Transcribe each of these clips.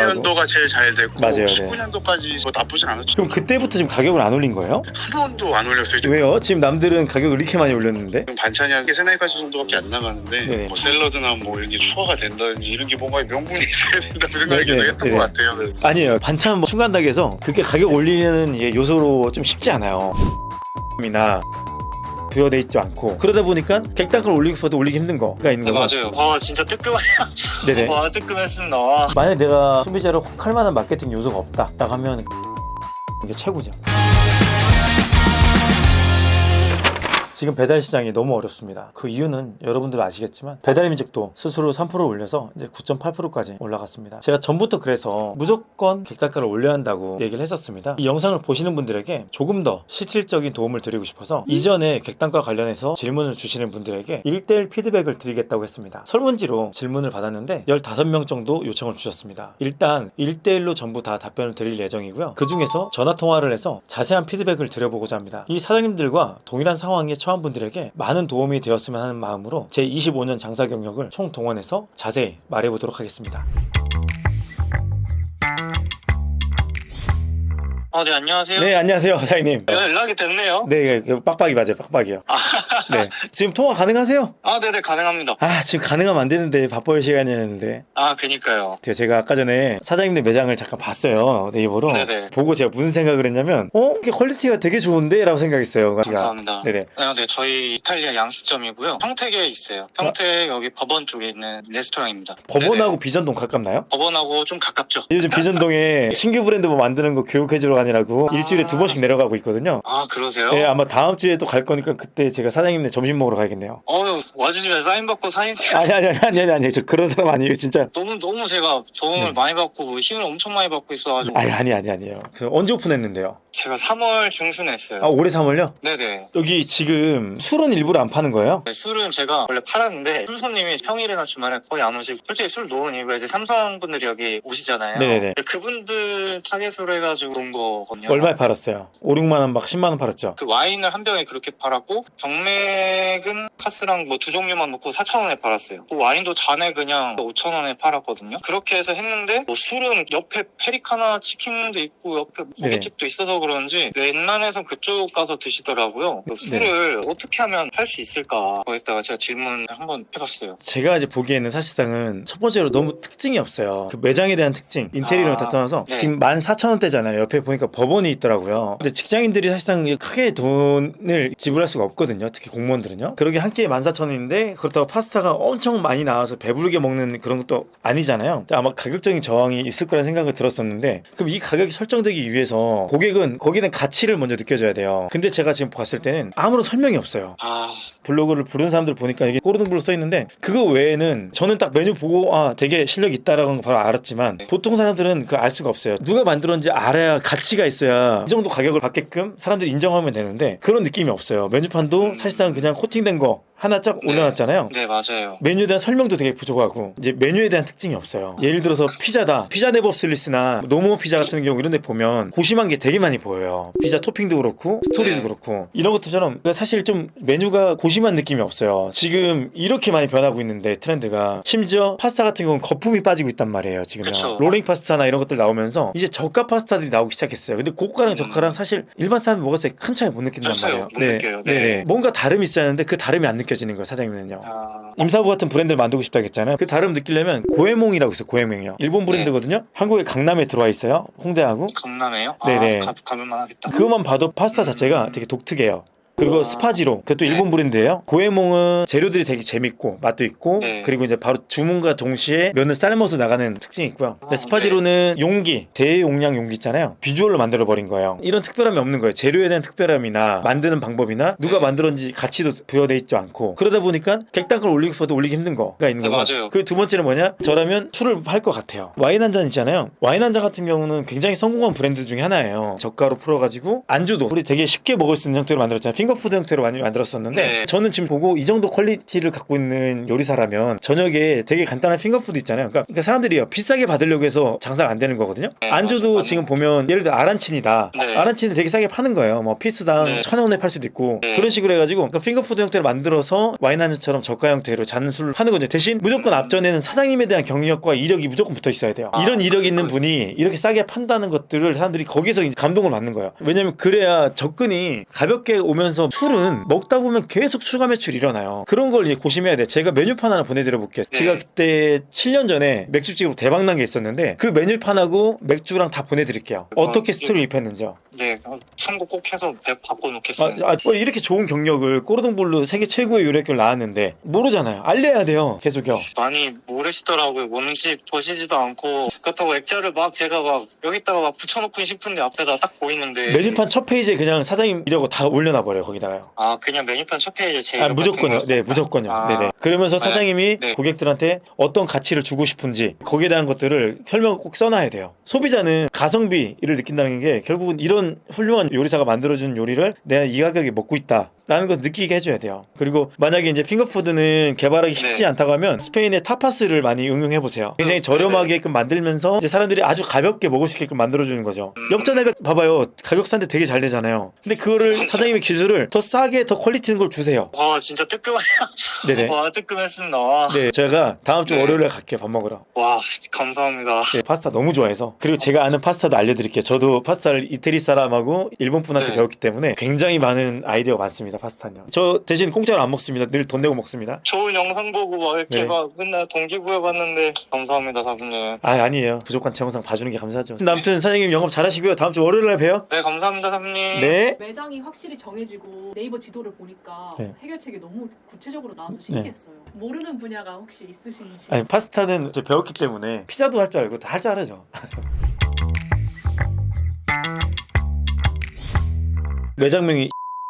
2014년도가 제일 잘 됐고 맞아요, 네. 19년도까지 뭐 나쁘진 않았죠. 그럼 그때부터 지금 가격을 안 올린 거예요? 한 번도 안 올렸어요. 왜요? 지금 남들은 가격을 이렇게 많이 올렸는데? 지금 반찬이 한 3-4가지 정도밖에 안 나가는데 네. 뭐 샐러드나 뭐 이런 게 추가가 된다든지 이런 게 뭔가 명분이 있어야 된다고 생각이 네, 계속 네, 했던 네. 것 같아요. 그래서 아니에요. 반찬 뭐 순간닭에서 그게 가격 올리는 이게 요소로 좀 쉽지 않아요. 이나 부여돼 있지 않고 그러다 보니까 객단가를 올리고 싶어도 올리기 힘든 거가 있는 네, 거고. 맞아요. 와 진짜 뜨끔해요. 네네. 와 뜨끔했습니다. 와. 만약 내가 소비자를 혹할 만한 마케팅 요소가 없다 라고 하면 이게 최고죠. 지금 배달 시장이 너무 어렵습니다. 그 이유는 여러분들 아시겠지만 배달 민족도 스스로 3% 올려서 이제 9.8%까지 올라갔습니다. 제가 전부터 그래서 무조건 객단가를 올려야 한다고 얘기를 했었습니다. 이 영상을 보시는 분들에게 조금 더 실질적인 도움을 드리고 싶어서 이전에 객단가 관련해서 질문을 주시는 분들에게 1대1 피드백을 드리겠다고 했습니다. 설문지로 질문을 받았는데 15명 정도 요청을 주셨습니다. 일단 1대1로 전부 다 답변을 드릴 예정이고요. 그 중에서 전화통화를 해서 자세한 피드백을 드려보고자 합니다. 이 사장님들과 동일한 상황에 처한 분들에게 많은 도움이 되었으면 하는 마음으로 제 25년 장사 경력을 총동원해서 자세히 말해보도록 하겠습니다. 네 안녕하세요. 네, 안녕하세요 사장님. 연락이 됐네요. 네, 빡빡이 맞아요. 빡빡이요. 네, 지금 통화 가능하세요? 네네 가능합니다. 지금 가능하면 안 되는데 바쁠 시간이었는데 그니까요. 제가 아까 전에 사장님들 매장을 잠깐 봤어요. 네이버로. 네네. 보고 제가 무슨 생각을 했냐면 이게 퀄리티가 되게 좋은데? 라고 생각했어요. 감사합니다. 네네. 네 저희 이탈리아 양식점이고요. 평택에 있어요. 평택 여기 법원 쪽에 있는 레스토랑입니다. 법원하고 네네. 비전동 가깝나요? 법원하고 좀 가깝죠. 요즘 비전동에 신규 브랜드 뭐 만드는 거 교육해주러 가느라고 일주일에 2번씩 내려가고 있거든요. 그러세요? 네, 아마 다음 주에 또 갈 거니까 그때 제가 사장님네 점심 먹으러 가야겠네요. 와주시면 사인 받고 사진 찍어. 아니, 저 그런 사람 아니에요, 진짜. 너무 제가 도움을 네. 많이 받고 힘을 엄청 많이 받고 있어가지고. 아니에요. 그럼 언제 오픈했는데요? 제가 3월 중순에 했어요. 올해 3월요? 네네. 여기 지금 술은 일부러 안 파는 거예요? 네, 술은 제가 원래 팔았는데 술 손님이 평일이나 주말에 거의 안 오시고 솔직히 술 놓은 이유가 이제 삼성분들이 여기 오시잖아요. 네네네. 그분들 타겟으로 해가지고 온 거거든요. 얼마에 팔았어요? 5, 6만 원, 막 10만 원 팔았죠? 그 와인을 한 병에 그렇게 팔았고 병맥은 카스랑 뭐 두 종류만 놓고 4,000원에 팔았어요. 그 와인도 잔에 그냥 5,000원에 팔았거든요. 그렇게 해서 했는데 뭐 술은 옆에 페리카나 치킨도 있고 옆에 고깃집도 있어서 그런지 웬만해서 그쪽 가서 드시더라고요. 술을 어떻게 하면 팔 수 있을까 거기다가 제가 질문을 한번 해봤어요. 제가 이제 보기에는 사실상은 첫 번째로 너무 특징이 없어요. 그 매장에 대한 특징, 인테리어를 다 떠나서 네. 지금 14,000원대잖아요. 옆에 보니까 법원이 있더라고요. 근데 직장인들이 사실상 크게 돈을 지불할 수가 없거든요. 특히 공무원들은요. 그러게 한 끼에 14,000원인데 그렇다고 파스타가 엄청 많이 나와서 배부르게 먹는 그런 것도 아니잖아요. 아마 가격적인 저항이 있을 거라는 생각을 들었었는데 그럼 이 가격이 설정되기 위해서 고객은 거기에 대한 가치를 먼저 느껴줘야 돼요. 근데 제가 지금 봤을 때는 아무런 설명이 없어요. 블로그를 부른 사람들 보니까 이게 꼬르둥불로 써있는데 그거 외에는 저는 딱 메뉴 보고 되게 실력이 있다라는 거 바로 알았지만 보통 사람들은 그걸 알 수가 없어요. 누가 만들었는지 알아야 가치가 있어야 이 정도 가격을 받게끔 사람들이 인정하면 되는데 그런 느낌이 없어요. 메뉴판도 사실상 그냥 코팅된 거 하나 쫙 올려놨잖아요. 네 맞아요. 메뉴에 대한 설명도 되게 부족하고 이제 메뉴에 대한 특징이 없어요. 예를 들어서 피자다. 피자 네버슬리스나 노모 피자 같은 경우 이런 데 보면 고심한 게 되게 많이 보여요. 피자 토핑도 그렇고 스토리도 그렇고 이런 것들처럼 사실 좀 메뉴가 고심한 느낌이 없어요. 지금 이렇게 많이 변하고 있는데 트렌드가 심지어 파스타 같은 경우는 거품이 빠지고 있단 말이에요. 지금요. 그쵸. 로링 파스타나 이런 것들 나오면서 이제 저가 파스타들이 나오기 시작했어요. 근데 고가랑 저가랑 사실 일반 사람이 먹었을 때 큰 차이 못 느낀단 말이에요. 못 느껴요. 네. 뭔가 다름이 있어야 하는데 그 다름이 안 느껴지는 거예요. 사장님은요. 임사부 같은 브랜드를 만들고 싶다 했잖아요. 그 다름 느끼려면 고에몽이라고 있어요. 고에몽이요. 일본 브랜드거든요. 한국에 강남에 들어와 있어요. 홍대하고. 강남에요? 네네. 가볼만 하겠다. 그것만 봐도 파스타 자체가 되게 독특해요. 그리고 스파지로 그것도 일본 브랜드예요. 고에몽은 재료들이 되게 재밌고 맛도 있고 그리고 이제 바로 주문과 동시에 면을 삶아서 나가는 특징이 있고요. 근데 스파지로는 용기, 대용량 용기 있잖아요. 비주얼로 만들어 버린 거예요. 이런 특별함이 없는 거예요. 재료에 대한 특별함이나 만드는 방법이나 누가 만들었는지 가치도 부여돼 있지 않고 그러다 보니까 객단가를 올리고 싶어도 올리기 힘든 거가 있는 거고. 맞아요. 그 두 번째는 뭐냐? 저라면 술을 할 것 같아요. 와인 한 잔 있잖아요. 와인 한 잔 같은 경우는 굉장히 성공한 브랜드 중에 하나예요. 저가로 풀어가지고 안주도 우리 되게 쉽게 먹을 수 있는 형태로 만들었잖아요. 핑거푸드 형태로 많이 만들었었는데 저는 지금 보고 이 정도 퀄리티를 갖고 있는 요리사라면 저녁에 되게 간단한 핑거푸드 있잖아요. 그러니까 사람들이 비싸게 받으려고 해서 장사가 안 되는 거거든요. 안주도 지금 보면 예를 들어 아란치니다. 아란치는 되게 싸게 파는 거예요. 뭐 피스당 네. 1,000원에 팔 수도 있고 네. 그런 식으로 해가지고 그러니까 핑거푸드 형태로 만들어서 와인 한 잔처럼 저가 형태로 잔술을 파는 거죠. 대신 무조건 앞전에는 사장님에 대한 경력과 이력이 무조건 붙어 있어야 돼요. 이런 이력 있는 분이 이렇게 싸게 판다는 것들을 사람들이 거기서 이제 감동을 받는 거예요. 왜냐면 그래야 접근이 가볍게 오면서 술은 먹다 보면 계속 추가 매출이 일어나요. 그런 걸 이제 고심해야 돼. 제가 메뉴판 하나 보내드려 볼게요. 네. 제가 그때 7년 전에 맥주집으로 대박 난 게 있었는데 그 메뉴판하고 맥주랑 다 보내드릴게요. 어떻게 스토리를 입혔는지요. 네, 참고 꼭 해서 바꿔놓겠습니다. 이렇게 좋은 경력을 꼬르동블루 세계 최고의 요리학교를 나왔는데 모르잖아요. 알려야 돼요. 계속요. 많이 모르시더라고요. 뭔지 보시지도 않고 그렇다고 액자를 막 제가 막 여기다가 막 붙여놓고 싶은데 앞에다 딱 보이는데 메뉴판 첫 페이지에 그냥 사장님 이라고 다 올려놔버려요. 거기다가요. 아 그냥 메뉴판 첫 페이지에 제 이름 무조건요. 같은 거 네, 무조건요. 아, 네네. 그러면서 사장님이 네. 고객들한테 어떤 가치를 주고 싶은지 거기에 대한 것들을 설명을 꼭 써놔야 돼요. 소비자는 가성비를 느낀다는 게 결국은 이런 훌륭한 요리사가 만들어준 요리를 내가 이 가격에 먹고 있다. 라는 것을 느끼게 해줘야 돼요. 그리고 만약에 이제 핑거푸드는 개발하기 쉽지 네. 않다고 하면 스페인의 타파스를 많이 응용해보세요. 굉장히 저렴하게끔 만들면서 이제 사람들이 아주 가볍게 먹을 수 있게끔 만들어주는 거죠. 역전회백 봐봐요. 가격 싼데 되게 잘 되잖아요. 근데 그거를 사장님의 기술을 더 싸게 더 퀄리티 있는 걸 주세요. 와 진짜 뜨끔해요. 네네. 와 뜨끔했습니다. 와, 네, 제가 다음 주 네. 월요일에 갈게요. 밥 먹으러. 와 감사합니다. 네, 파스타 너무 좋아해서. 그리고 제가 아는 파스타도 알려드릴게요. 저도 파스타를 이태리 사람하고 일본 분한테 네. 배웠기 때문에 굉장히 많은 아이디어가 많습니다. 파스타는요. 저 대신 공짜로 안 먹습니다. 늘 돈 내고 먹습니다. 좋은 영상 보고 막 이렇게 네. 막 맨날 동기부여받는데 감사합니다 사부님. 아니에요. 부족한 제 영상 봐주는 게 감사하죠. 근데 아무튼 사장님 영업 잘하시고요. 다음 주 월요일에 봬요. 네 감사합니다 사부님. 네. 매장이 확실히 정해지고 네이버 지도를 보니까 네. 해결책이 너무 구체적으로 나와서 신기했어요. 모르는 분야가 혹시 있으신지. 아니, 파스타는 저 배웠기 때문에 피자도 할 줄 알고 다 할 줄 알아죠. 매장명이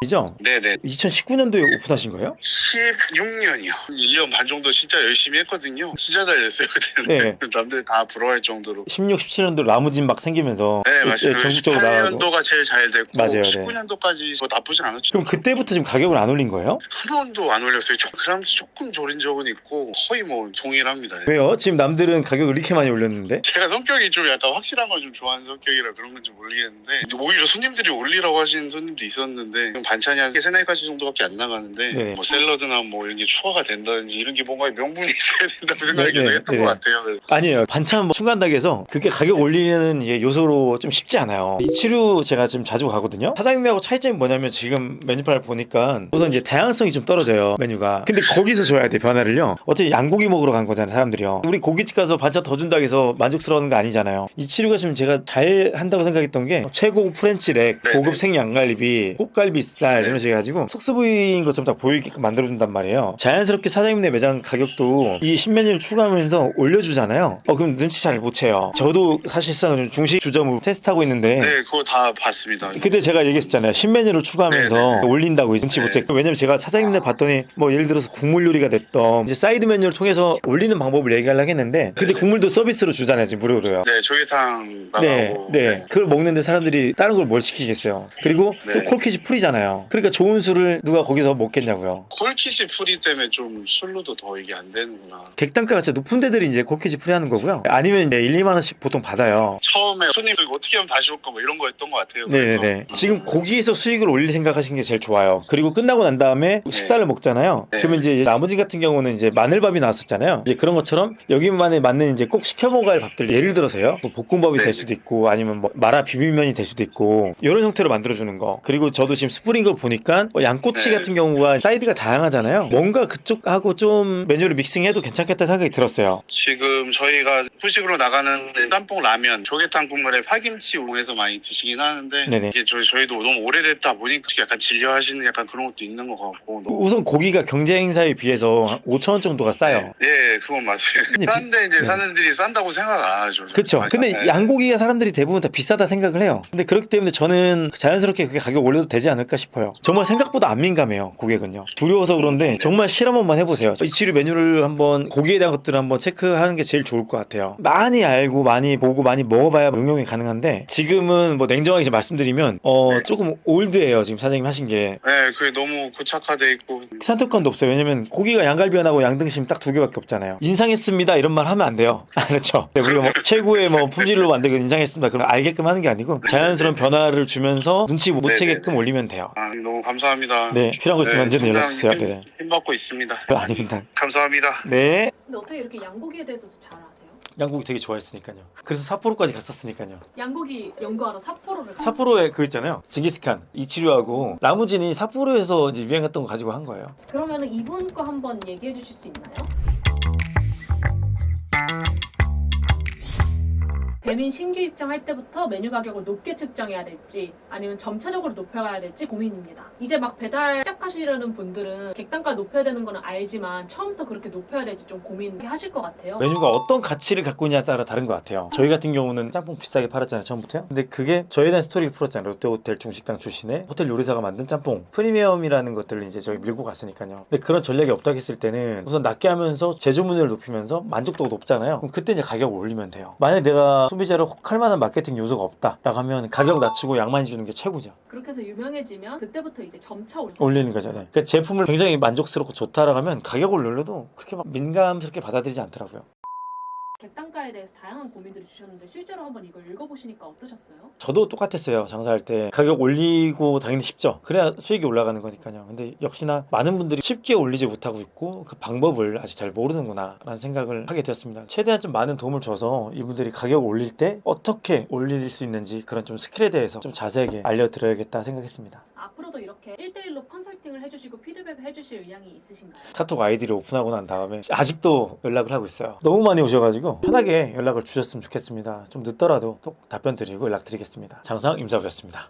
이죠? 네네. 2019년도에 오픈하신 거예요? 16년이요. 1년 반 정도 진짜 열심히 했거든요. 진짜 잘됐어요 그때는. 남들 다 부러워할 정도로. 16, 17년도 라무진 막 생기면서 네 맞아요. 전국적으로 나가고. 18년도가 제일 잘 됐고 맞아요, 네. 19년도까지 뭐 나쁘진 않았죠. 그럼 그때부터 지금 가격을 안 올린 거예요? 한 번도 안 올렸어요. 그럼 조금 졸인 적은 있고 거의 뭐 동일합니다. 왜요? 지금 남들은 가격을 이렇게 많이 올렸는데? 제가 성격이 좀 약간 확실한 걸 좀 좋아하는 성격이라 그런 건지 모르겠는데 이제 오히려 손님들이 올리라고 하시는 손님도 있었는데 반찬이 한 3-4가지 정도밖에 안 나가는데 네. 뭐 샐러드나 뭐 이런 게 추가가 된다든지 이런 게 뭔가 명분이 있어야 된다고 생각이 네, 네, 했던 네. 것 같아요. 그래서 아니에요. 반찬 뭐 순간닭에서 그게 가격 올리는 이게 요소로 좀 쉽지 않아요. 이치류 제가 지금 자주 가거든요. 사장님하고 차이점이 뭐냐면 지금 메뉴판을 보니까 우선 이제 다양성이 좀 떨어져요. 메뉴가. 근데 거기서 줘야 돼 변화를요. 어차피 양고기 먹으러 간 거잖아요. 사람들이요. 우리 고깃집 가서 반찬 더 준다고 해서 만족스러운 거 아니잖아요. 이치류가 지금 제가 잘 한다고 생각했던 게 최고급 프렌치렉, 네, 고급 네. 생양갈비, 꽃갈비살 네. 이런 식으로 해가지고 속수부위인 것처럼 다 보이게끔 만들어준단 말이에요. 자연스럽게 사장님네 매장 가격도 이 신메뉴를 추가하면서 올려주잖아요. 그럼 눈치 잘 못 채요. 저도 사실상 좀 중식 주점으로 테스트하고 있는데 네 그거 다 봤습니다. 그때 제가 얘기했잖아요. 신메뉴를 추가하면서 네, 네. 올린다고 눈치 못 네. 채. 왜냐면 제가 사장님들 봤더니 뭐 예를 들어서 국물 요리가 됐던 이제 사이드 메뉴를 통해서 올리는 방법을 얘기하려고 했는데 근데 국물도 서비스로 주잖아요. 지금 무료로요. 네 조개탕 네, 나가고 네. 그걸 먹는데 사람들이 다른 걸 뭘 시키겠어요. 그리고 또 네. 콜키지 풀이잖아요. 그러니까 좋은 술을 누가 거기서 먹겠냐고요. 콜키시 풀이 때문에 좀 술로도 더 이게 안 되는구나. 객단가가 진짜 높은 데들이 이제 콜키지 풀이하는 거고요. 아니면 이제 1, 2만 원씩 보통 받아요. 처음에 손님들 어떻게 하면 다시 올까 뭐 이런 거였던 것 같아요. 네네네. 그래서. 지금 고기에서 수익을 올릴 생각하시는 게 제일 좋아요. 그리고 끝나고 난 다음에 식사를 먹잖아요. 네. 그러면 이제 나머지 같은 경우는 이제 마늘밥이 나왔었잖아요. 이제 그런 것처럼 여기만에 맞는 이제 꼭 시켜 먹어야 할 밥들 예를 들어서요. 뭐 볶음밥이 네. 될 수도 있고 아니면 뭐 마라 비빔면이 될 수도 있고 이런 형태로 만들어주는 거. 그리고 저도 지금 스프링 걸 보니까 양꼬치 네. 같은 경우가 사이드가 다양하잖아요. 뭔가 그쪽하고 좀 메뉴를 믹싱해도 괜찮겠다 생각이 들었어요. 지금 저희가 후식으로 나가는 짬뽕 라면, 조개탕 국물에 파김치 우해서 많이 드시긴 하는데 네네. 이게 저희도 너무 오래됐다 보니까 약간 질려하시는 약간 그런 것도 있는 것 같고 너무 우선 고기가 경제 행사에 비해서 한 5,000원 정도가 싸요. 네, 그건 맞아요. 네. 싼데 이제 네. 사람들이 싼다고 생각 안 하죠. 그렇죠. 맞아요. 근데 네. 양고기가 사람들이 대부분 다 비싸다 생각을 해요. 근데 그렇기 때문에 저는 자연스럽게 그게 가격 올려도 되지 않을까 싶어요. 정말 생각보다 안 민감해요, 고객은요. 두려워서 그런데 정말 실험 한번 해보세요. 이치류 메뉴를 한번 고기에 대한 것들을 한번 체크하는 게 제일 좋을 것 같아요. 많이 알고 많이 보고 많이 먹어봐야 응용이 가능한데 지금은 뭐 냉정하게 말씀드리면 조금 올드해요, 지금 사장님 하신 게. 네, 그게 너무 고착화돼 있고. 선택권도 없어요. 왜냐면 고기가 양갈비하고 양등심 딱 두 개밖에 없잖아요. 인상했습니다 이런 말 하면 안 돼요. 그렇죠. 우리가 뭐 최고의 뭐 품질로 만들고 인상했습니다 그럼 알게끔 하는 게 아니고 자연스러운 변화를 주면서 눈치 못 네네네. 채게끔 올리면 돼요. 아, 너무 감사합니다. 네, 필요한 거 있으면 언제든 연락 주세요. 힘, 네. 힘 받고 있습니다. 아닙니다. 감사합니다. 네. 근데 어떻게 이렇게 양고기에 대해서도 잘 아세요? 양고기 되게 좋아했으니까요. 그래서 삿포로까지 갔었으니까요. 양고기 연구하러 삿포로를 삿포로에 그 있잖아요. 징기스칸 이치류하고 라무진이 삿포로에서 이제 유행했던 거 가지고 한 거예요. 그러면은 이분 거 한번 얘기해 주실 수 있나요? 배민 신규 입장할 때부터 메뉴 가격을 높게 측정해야 될지 아니면 점차적으로 높여가야 될지 고민입니다. 이제 막 배달 시작하시려는 분들은 객단가 높여야 되는 거는 알지만 처음부터 그렇게 높여야 될지 좀 고민하실 것 같아요. 메뉴가 어떤 가치를 갖고 있냐에 따라 다른 것 같아요. 저희 같은 경우는 짬뽕 비싸게 팔았잖아요, 처음부터요. 근데 그게 저희에 대한 스토리를 풀었잖아요. 롯데호텔 중식당 출신의 호텔 요리사가 만든 짬뽕 프리미엄이라는 것들을 이제 저희 밀고 갔으니까요. 근데 그런 전략이 없다고 했을 때는 우선 낮게 하면서 제조문을 높이면서 만족도가 높잖아요. 그럼 그때 이제 가격을 올리면 돼요. 만약 내가 소비자를 혹할 만한 마케팅 요소가 없다라고 하면 가격 낮추고 양 많이 주는 게 최고죠. 그렇게 해서 유명해지면 그때부터 이제 점차 올리는 거죠. 네. 그러니까 제품을 굉장히 만족스럽고 좋다라고 하면 가격을 올려도 그렇게 막 민감스럽게 받아들이지 않더라고요. 객단가에 대해서 다양한 고민들을 주셨는데 실제로 한번 이걸 읽어보시니까 어떠셨어요? 저도 똑같았어요. 장사할 때 가격 올리고 당연히 쉽죠. 그래야 수익이 올라가는 거니까요. 근데 역시나 많은 분들이 쉽게 올리지 못하고 있고 그 방법을 아직 잘 모르는구나 라는 생각을 하게 되었습니다. 최대한 좀 많은 도움을 줘서 이분들이 가격을 올릴 때 어떻게 올릴 수 있는지 그런 좀 스킬에 대해서 좀 자세하게 알려드려야겠다 생각했습니다. 앞으로도 이렇게 1대1로 컨설팅을 해주시고 피드백을 해주실 의향이 있으신가요? 카톡 아이디를 오픈하고 난 다음에 아직도 연락을 하고 있어요. 너무 많이 오셔가지고 편하게 연락을 주셨으면 좋겠습니다. 좀 늦더라도 꼭 답변 드리고 연락 드리겠습니다. 장상 임사부였습니다.